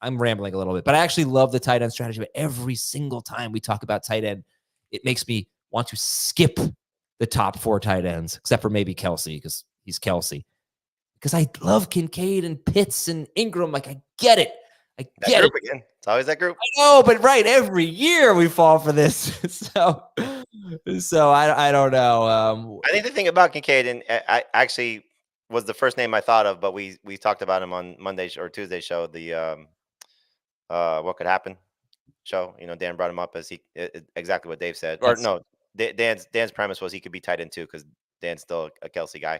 I'm rambling a little bit, but I actually love the tight end strategy. But every single time we talk about tight end, it makes me want to skip the top 4 tight ends, except for maybe Kelsey, because he's Kelsey. Because I love Kincaid and Pitts and Engram. Like, I get it. I get it. Again. It's always that group. I know, but every year we fall for this. So I don't know. I think the thing about Kincaid, and I actually was the first name I thought of, but we talked about him on Monday's or Tuesday's show, the What Could Happen show. Dan brought him up as exactly what Dave said. Dan's premise was he could be tight end too, because Dan's still a Kelsey guy.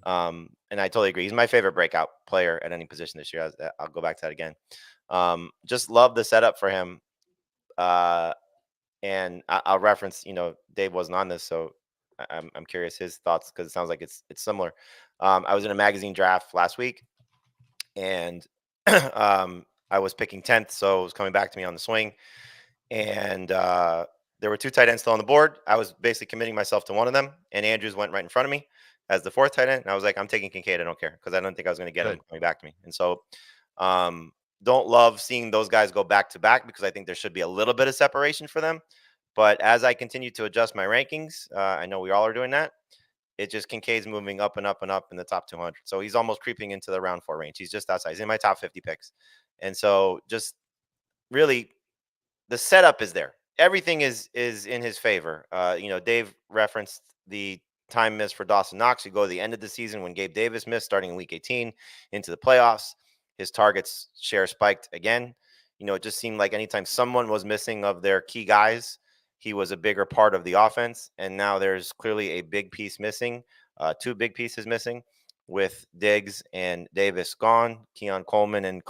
And I totally agree. He's my favorite breakout player at any position this year. I'll go back to that again. Just love the setup for him. And I'll reference, Dave wasn't on this, so I'm curious his thoughts, because it sounds like it's similar. I was in a magazine draft last week, and I was picking 10th, so it was coming back to me on the swing. And there were 2 tight ends still on the board. I was basically committing myself to one of them, and Andrews went right in front of me as the 4th tight end. And I was like, I'm taking Kincaid. I don't care, because I don't think I was going to get him coming back to me. And so don't love seeing those guys go back to back, because I think there should be a little bit of separation for them. But as I continue to adjust my rankings, I know we all are doing that. It just Kincaid's moving up and up and up in the top 200. So he's almost creeping into the round 4 range. He's just outside. He's in my top 50 picks. And so just really the setup is there. Everything is in his favor. Dave referenced the time missed for Dawson Knox. You go to the end of the season when Gabe Davis missed, starting in week 18 into the playoffs, his targets share spiked again. It just seemed like anytime someone was missing of their key guys, he was a bigger part of the offense. And now there's clearly a big piece missing, 2 big pieces missing, with Diggs and Davis gone. Keon Coleman and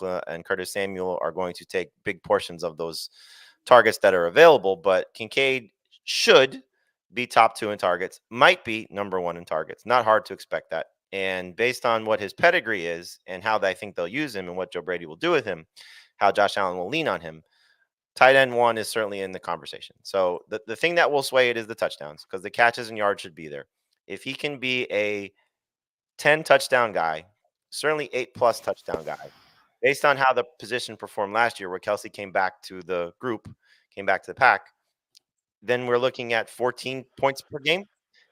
Curtis Samuel are going to take big portions of those targets that are available. But Kincaid should be top 2 in targets, might be number 1 in targets. Not hard to expect that. And based on what his pedigree is and how I think they'll use him and what Joe Brady will do with him, how Josh Allen will lean on him, tight end 1 is certainly in the conversation. So the thing that will sway it is the touchdowns, because the catches and yards should be there. If he can be a 10 touchdown guy, certainly 8+ touchdown guy, based on how the position performed last year, where Kelsey came back to the group, came back to the pack, then we're looking at 14 points per game.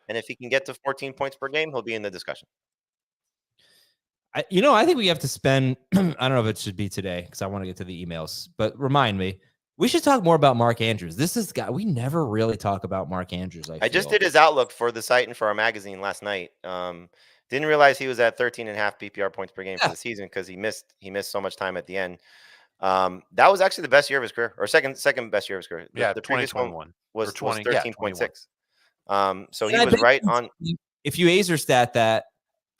And if he can get to 14 points per game, he'll be in the discussion. I think we have to spend, I don't know if it should be today because I want to get to the emails, but remind me, we should talk more about Mark Andrews. This is the guy, we never really talk about Mark Andrews. I just did his outlook for the site and for our magazine last night. Didn't realize he was at 13.5 PPR points per game for the season because he missed so much time at the end. That was actually the best year of his career, or second best year of his career. The previous one was 13.6. So he was right on. If you Azer stat that,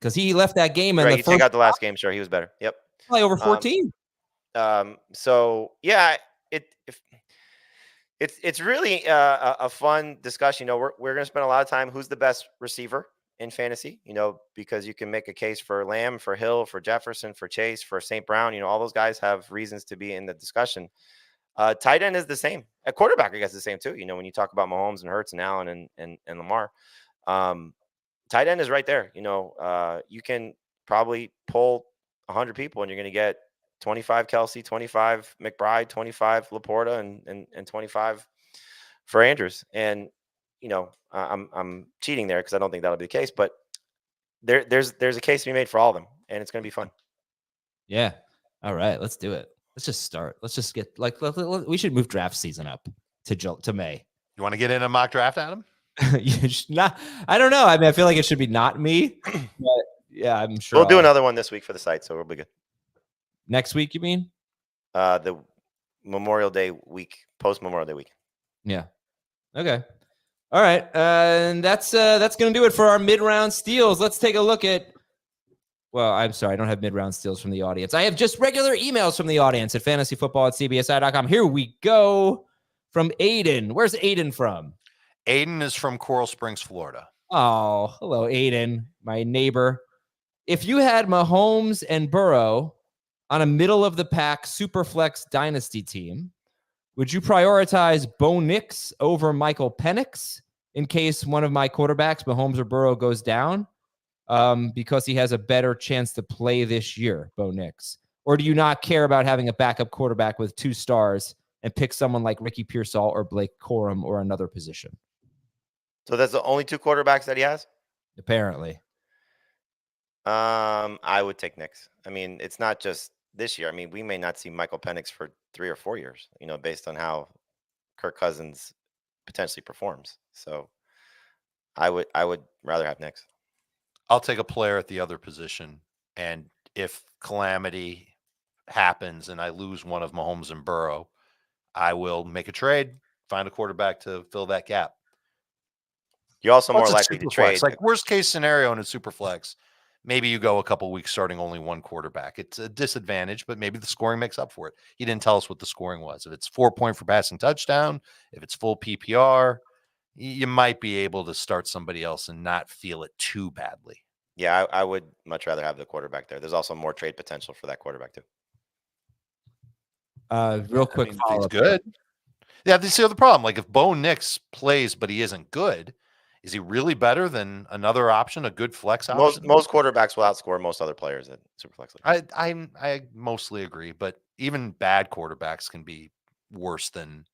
because he left that game and you take out the last game, sure, he was better. Yep, probably over 14. So yeah, it's really a fun discussion. We're going to spend a lot of time who's the best receiver in fantasy, because you can make a case for Lamb, for Hill, for Jefferson, for Chase, for St. Brown. All those guys have reasons to be in the discussion. Tight end is the same. At quarterback, I guess, the same too. When you talk about Mahomes and Hurts and Allen and Lamar, tight end is right there. You can probably pull 100 people and you're going to get 25 Kelsey, 25 McBride, 25 Laporta, and 25 for Andrews. And I'm cheating there because I don't think that'll be the case, but there's a case to be made for all of them, and it's going to be fun. Yeah. All right, let's do it. Let's just start. Let's just get we should move draft season up to May. You want to get in a mock draft, Adam? I don't know. I mean, I feel like it should be not me, but yeah, I'm sure we'll do another one this week for the site, so we'll be good. Next week, you mean? The Memorial Day week, post Memorial Day week. Yeah. Okay. All right. And that's going to do it for our mid-round steals. Let's take a look at. Well, I'm sorry, I don't have mid-round steals from the audience. I have just regular emails from the audience at fantasyfootball@cbsi.com. Here we go. From Aiden. Where's Aiden from? Aiden is from Coral Springs, Florida. Oh, hello, Aiden, my neighbor. If you had Mahomes and Burrow on a middle-of-the-pack Superflex Dynasty team, would you prioritize Bo Nix over Michael Penix in case one of my quarterbacks, Mahomes or Burrow, goes down because he has a better chance to play this year, Bo Nix? Or do you not care about having a backup quarterback with 2 stars and pick someone like Ricky Pearsall or Blake Corum or another position? So that's the only 2 quarterbacks that he has? Apparently. I would take Nix. I mean, it's not just this year. I mean, we may not see Michael Penix for 3 or 4 years, based on how Kirk Cousins potentially performs. So I would rather have Nix. I'll take a player at the other position. And if calamity happens and I lose one of Mahomes and Burrow, I will make a trade, find a quarterback to fill that gap. You're also more likely to trade. Like worst case scenario in a super flex, maybe you go a couple weeks starting only one quarterback. It's a disadvantage, but maybe the scoring makes up for it. He didn't tell us what the scoring was. If it's 4 point for passing touchdown, if it's full PPR, you might be able to start somebody else and not feel it too badly. Yeah, I would much rather have the quarterback there. There's also more trade potential for that quarterback too. Real quick follow-up. He's good. Yeah, this is the other problem. Like if Bo Nix plays, but he isn't good, is he really better than another option, a good flex option? Most quarterbacks will outscore most other players at Superflex. I mostly agree, but even bad quarterbacks can be worse than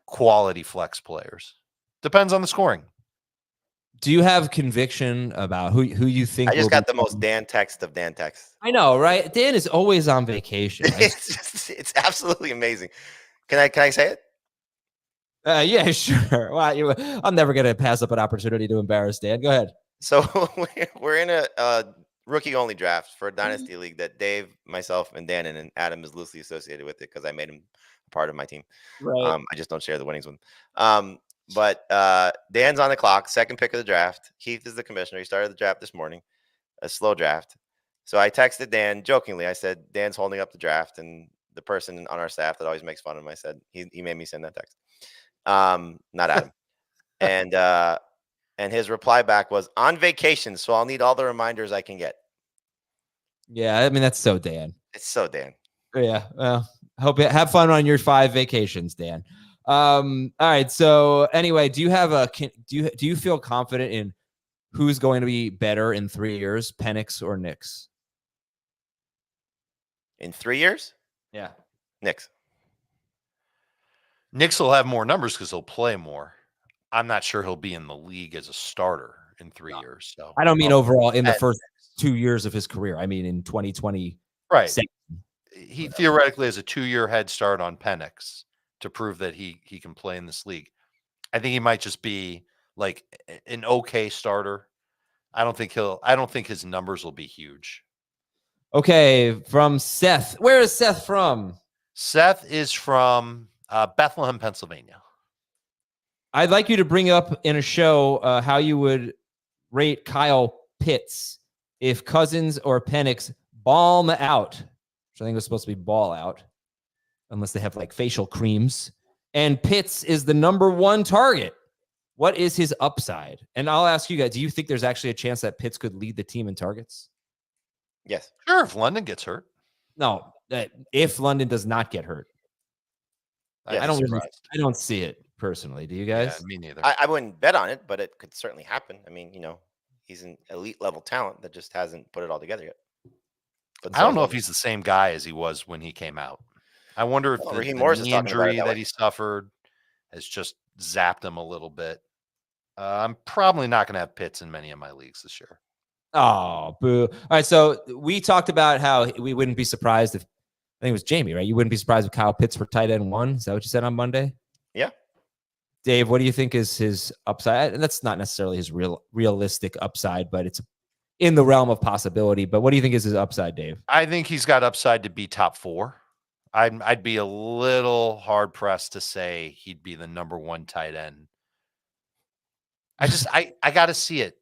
quality flex players. Depends on the scoring. Do you have conviction about who you think? I just got the most Dan text of Dan text. I know, right? Dan is always on vacation. It's absolutely amazing. Can I say it? Yeah, sure. Well, I'm never going to pass up an opportunity to embarrass Dan. Go ahead. So we're in a rookie-only draft for a dynasty league that Dave, myself, and Dan and Adam is loosely associated with it because I made him part of my team. Right. I just don't share the winnings with him. But Dan's on the clock, second pick of the draft. Heath is the commissioner. He started the draft this morning, a slow draft. So I texted Dan jokingly. I said, Dan's holding up the draft. And the person on our staff that always makes fun of him, I said, he made me send that text. Not Adam. And his reply back was, on vacation, so I'll need all the reminders I can get. Yeah, I mean, that's so Dan. It's so Dan. Yeah. Well, have fun on your 5 vacations, Dan. All right. So anyway, do you feel confident in who's going to be better in 3 years, Penix or Knicks? In 3 years? Yeah. Knicks. Knicks will have more numbers because he'll play more. I'm not sure he'll be in the league as a starter in 3 years. So I don't mean overall in the first 2 years of his career. I mean in 2020. Right. He theoretically has a 2-year head start on Penix to prove that he can play in this league. I think he might just be like an okay starter. I don't think his numbers will be huge. Okay, from Seth. Where is Seth from? Seth is from Bethlehem, Pennsylvania. I'd like you to bring up in a show how you would rate Kyle Pitts if Cousins or Penix balm out, which I think was supposed to be ball out, unless they have like facial creams. And Pitts is the #1 target. What is his upside? And I'll ask you guys, do you think there's actually a chance that Pitts could lead the team in targets? Yes. Sure, if London gets hurt. No, if London does not get hurt. I don't see it personally. Do you guys? Yeah, me neither. I wouldn't bet on it, but it could certainly happen. I mean, he's an elite level talent that just hasn't put it all together yet. But I don't know if he's the same guy as he was when he came out. I wonder if the knee injury that he suffered has just zapped him a little bit. I'm probably not going to have Pitts in many of my leagues this year. Oh, boo. All right, so we talked about how we wouldn't be surprised if, I think it was Jamie, right? You wouldn't be surprised if Kyle Pitts for tight end 1. Is that what you said on Monday? Yeah. Dave, what do you think is his upside? And that's not necessarily his realistic upside, but it's in the realm of possibility. But what do you think is his upside, Dave? I think he's got upside to be top 4. I'd be a little hard pressed to say he'd be the #1 tight end. I got to see it.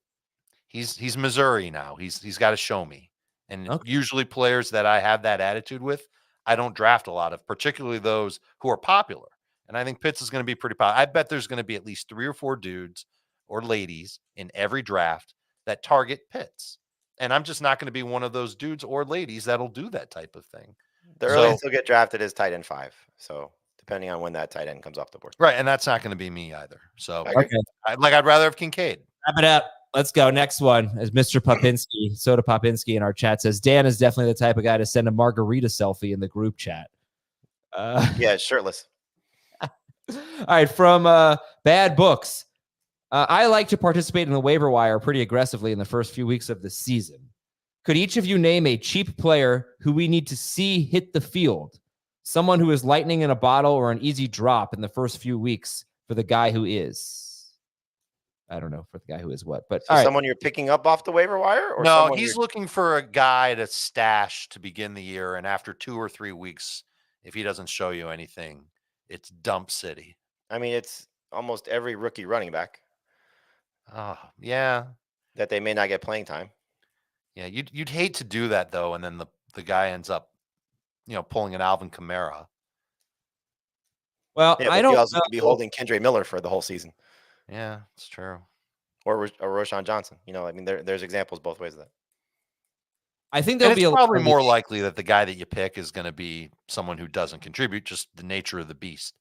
He's Missouri now. He's got to show me. And usually players that I have that attitude with, I don't draft a lot of, particularly those who are popular. And I think Pitts is going to be pretty popular. I bet there's going to be at least 3 or 4 dudes or ladies in every draft that target Pitts. And I'm just not going to be one of those dudes or ladies that'll do that type of thing. The earliest he'll get drafted is tight end 5. So depending on when that tight end comes off the board. Right. And that's not going to be me either. So okay. I'd rather have Kincaid. Wrap it up. Let's go. Next one is Mr. Popinski. Soda Popinski in our chat says, Dan is definitely the type of guy to send a margarita selfie in the group chat. Yeah, shirtless. All right. From Bad Books. I like to participate in the waiver wire pretty aggressively in the first few weeks of the season. Could each of you name a cheap player who we need to see hit the field? Someone who is lightning in a bottle or an easy drop in the first few weeks for the guy who is. I don't know for the guy who is what, but so someone you're picking up off the waiver wire? Or no, he's looking for a guy to stash to begin the year. And after 2 or 3 weeks, if he doesn't show you anything, it's dump city. I mean, it's almost every rookie running back. Oh, yeah. That they may not get playing time. Yeah, you'd hate to do that, though, and then the guy ends up, pulling an Alvin Kamara. Well, yeah, I don't also be holding Kendre Miller for the whole season. Yeah, it's true. Or Roshan Johnson. I mean, there's examples both ways of that. I think there'll be probably more likely that the guy that you pick is going to be someone who doesn't contribute, just the nature of the beast.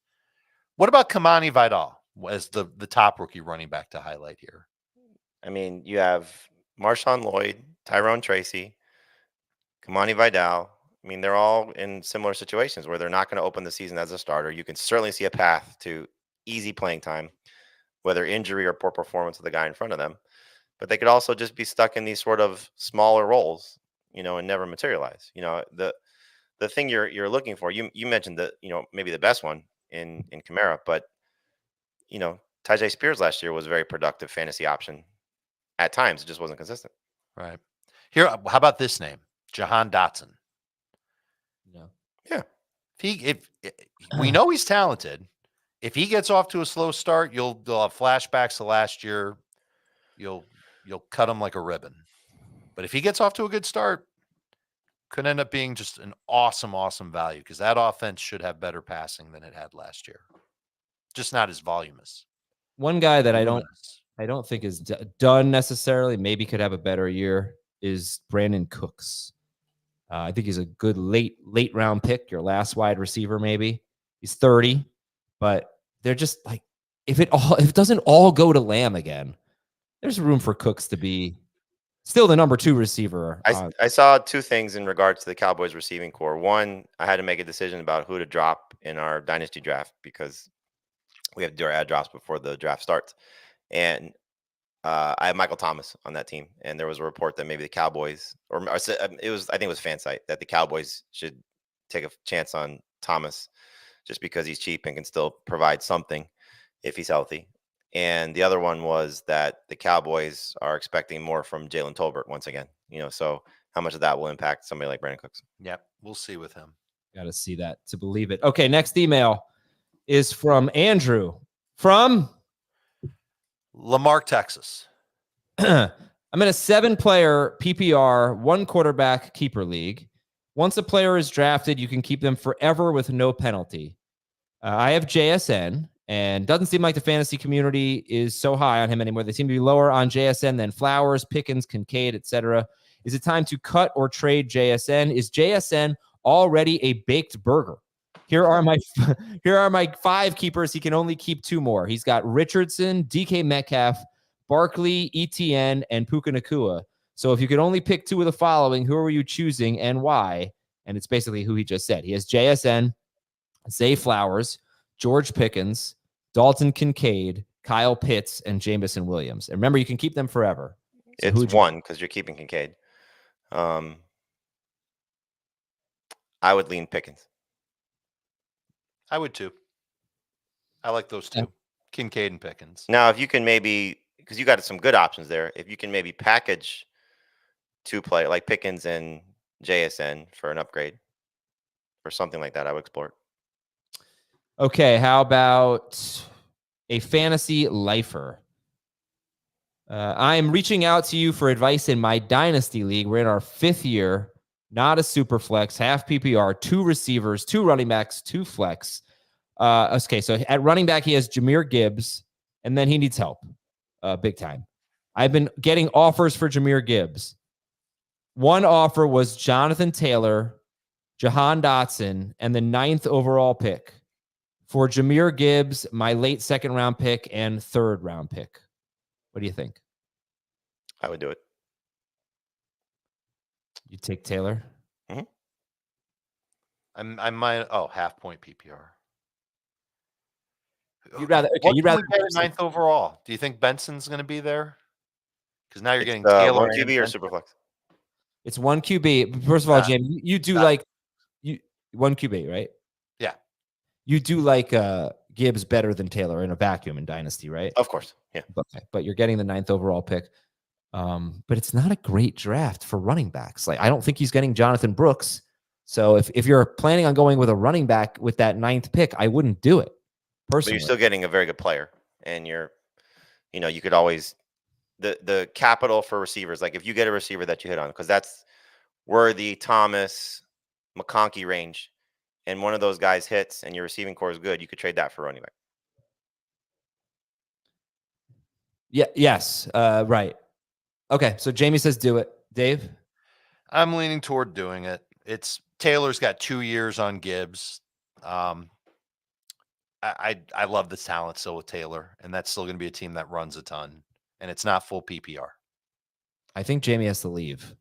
What about Kamani Vidal as the top rookie running back to highlight here? I mean, you have Marshawn Lloyd, Tyrone Tracy, Kamani Vidal. I mean, they're all in similar situations where they're not going to open the season as a starter. You can certainly see a path to easy playing time, whether injury or poor performance of the guy in front of them. But they could also just be stuck in these sort of smaller roles, and never materialize. The thing you're looking for, you mentioned that, maybe the best one in Kamara, but Tyjae Spears last year was a very productive fantasy option. At times, it just wasn't consistent. Right. Here, how about this name? Jahan Dotson. Yeah. If we know he's talented. If he gets off to a slow start, you'll have flashbacks to last year. You'll cut him like a ribbon. But if he gets off to a good start, could end up being just an awesome, awesome value because that offense should have better passing than it had last year. Just not as voluminous. One guy that I Luminous. don't think is done necessarily, maybe could have a better year, is Brandon Cooks. I think he's a good late round pick, your last wide receiver maybe. He's 30, but they're just like, if it doesn't all go to Lamb again, there's room for Cooks to be still the number 2 receiver. I saw two things in regards to the Cowboys receiving core. One, I had to make a decision about who to drop in our dynasty draft because we have to do our ad drops before the draft starts. And I have Michael Thomas on that team, and there was a report that maybe the Cowboys, I think it was FanSite, that the Cowboys should take a chance on Thomas just because he's cheap and can still provide something if he's healthy. And the other one was that the Cowboys are expecting more from Jalen Tolbert once again. So how much of that will impact somebody like Brandon Cooks? Yep, we'll see with him. Got to see that to believe it. Okay, next email is from Andrew from Lamarck, Texas. I'm in a 7-player PPR, 1 quarterback keeper league. Once a player is drafted, you can keep them forever with no penalty. I have JSN, and doesn't seem like the fantasy community is so high on him anymore. They seem to be lower on JSN than Flowers, Pickens, Kincaid, etc. Is it time to cut or trade JSN? Is JSN already a baked burger? Here are my 5 keepers. He can only keep 2 more. He's got Richardson, DK Metcalf, Barkley, ETN, and Puka Nacua. So if you could only pick 2 of the following, who are you choosing and why? And it's basically who he just said. He has JSN, Zay Flowers, George Pickens, Dalton Kincaid, Kyle Pitts, and Jamison Williams. And remember, you can keep them forever. So it's 1 because you're keeping Kincaid. I would lean Pickens. I would too. I like those 2, Kincaid and Pickens. Now, if you can maybe, because you got some good options there, if you can maybe package 2 play like Pickens and JSN for an upgrade or something like that, I would explore it. Okay, how about a fantasy lifer? I am reaching out to you for advice in my dynasty league. We're in our 5th year, not a super flex, half PPR, 2 receivers, 2 running backs, 2 flex. Okay, so at running back, he has Jahmyr Gibbs, and then he needs help big time. I've been getting offers for Jahmyr Gibbs. One offer was Jonathan Taylor, Jahan Dotson, and the 9th overall pick. For Jahmyr Gibbs, my late 2nd round pick and 3rd round pick. What do you think? I would do it. You take Taylor? Mm-hmm. I might. Half point PPR. You'd rather Get a 9th overall. Do you think Benson's going to be there? Because now you're getting Taylor 1 QB or Superflex. It's 1 QB. First of all, Jamie, you do like 1 QB, right? Yeah. You do like Gibbs better than Taylor in a vacuum in Dynasty, right? Of course, yeah. Okay, but you're getting the 9th overall pick. But it's not a great draft for running backs. Like, I don't think he's getting Jonathan Brooks. So if you're planning on going with a running back with that 9th pick, I wouldn't do it personally. But you're still getting a very good player, and you could always the capital for receivers. Like if you get a receiver that you hit on, because that's where the Thomas McConkey range, and one of those guys hits, and your receiving core is good, you could trade that for running back. Yeah. Yes. Right. Okay. So Jamie says do it. Dave? I'm leaning toward doing it. Taylor's got 2 years on Gibbs. I love the talent still with Taylor, and that's still going to be a team that runs a ton, and it's not full PPR. I think Jamie has to leave.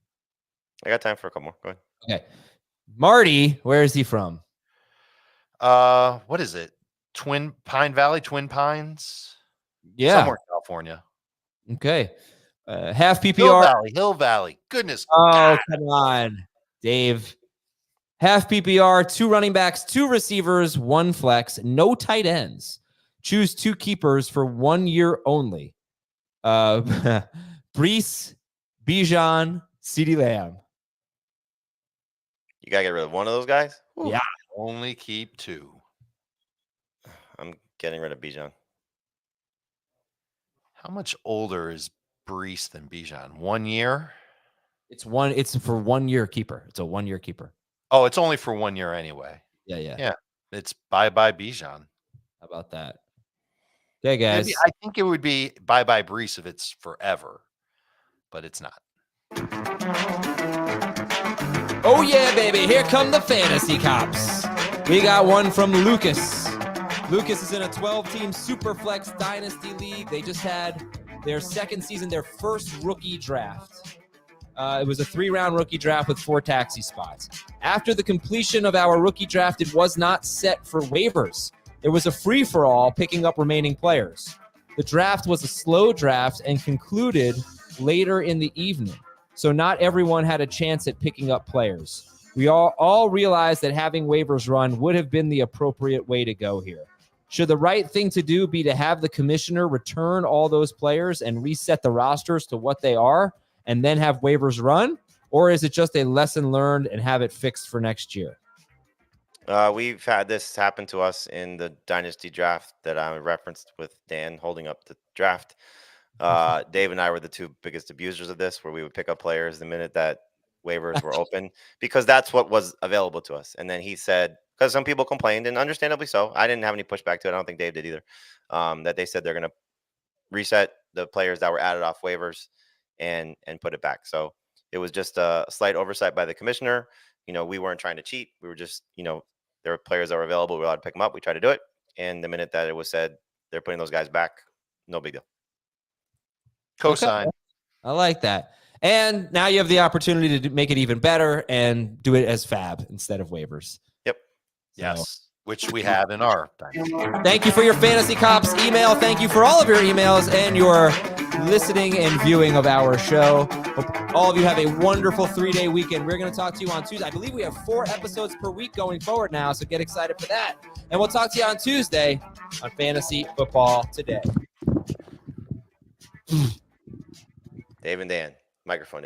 I got time for a couple more. Go ahead. Okay. Marty, where is he from? What is it? Twin Pines? Yeah. Somewhere in California. Okay. Half PPR. Hill Valley. Goodness. Oh, God. come on, Dave. Half PPR, 2 running backs, 2 receivers, 1 flex, no tight ends. Choose 2 keepers for 1 year only. Brees, Bijan, CeeDee Lamb. You got to get rid of one of those guys? Ooh. Yeah. Only keep 2. I'm getting rid of Bijan. How much older is Brees than Bijan? 1 year? It's for 1 year keeper. It's a 1 year keeper. Oh, it's only for 1 year anyway. Yeah. Yeah. It's bye Bijan. How about that? Okay, guys. I think it would be bye-bye Brees if it's forever, but it's not. Oh, yeah, baby. Here come the fantasy cops. We got one from Lucas. Lucas is in a 12-team Superflex Dynasty League. They just had their second season, their first rookie draft. It was a 3-round rookie draft with 4 taxi spots. After the completion of our rookie draft, it was not set for waivers. It was a free-for-all, picking up remaining players. The draft was a slow draft and concluded later in the evening, so not everyone had a chance at picking up players. We all realized that having waivers run would have been the appropriate way to go here. Should the right thing to do be to have the commissioner return all those players and reset the rosters to what they are and then have waivers run? Or is it just a lesson learned and have it fixed for next year? We've had this happen to us in the dynasty draft that I referenced with Dan holding up the draft. Dave and I were the 2 biggest abusers of this, where we would pick up players the minute that waivers were open, because that's what was available to us. And then he said, because some people complained, and understandably so, I didn't have any pushback to it. I don't think Dave did either. That they said they're going to reset the players that were added off waivers and put it back. So it was just a slight oversight by the commissioner. We weren't trying to cheat. We were just, there were players that were available. We were allowed to pick them up. We tried to do it. And the minute that it was said they're putting those guys back, no big deal. Cosign. Okay. I like that. And now you have the opportunity to make it even better and do it as fab instead of waivers. Yep. Yes. Which we have in our dynasty. Thank you for your Fantasy Cops email. Thank you for all of your emails and your listening and viewing of our show. Hope all of you have a wonderful 3-day weekend. We're going to talk to you on Tuesday. I believe we have 4 episodes per week going forward now, so get excited for that. And we'll talk to you on Tuesday on Fantasy Football Today. Dave and Dan, microphone issue.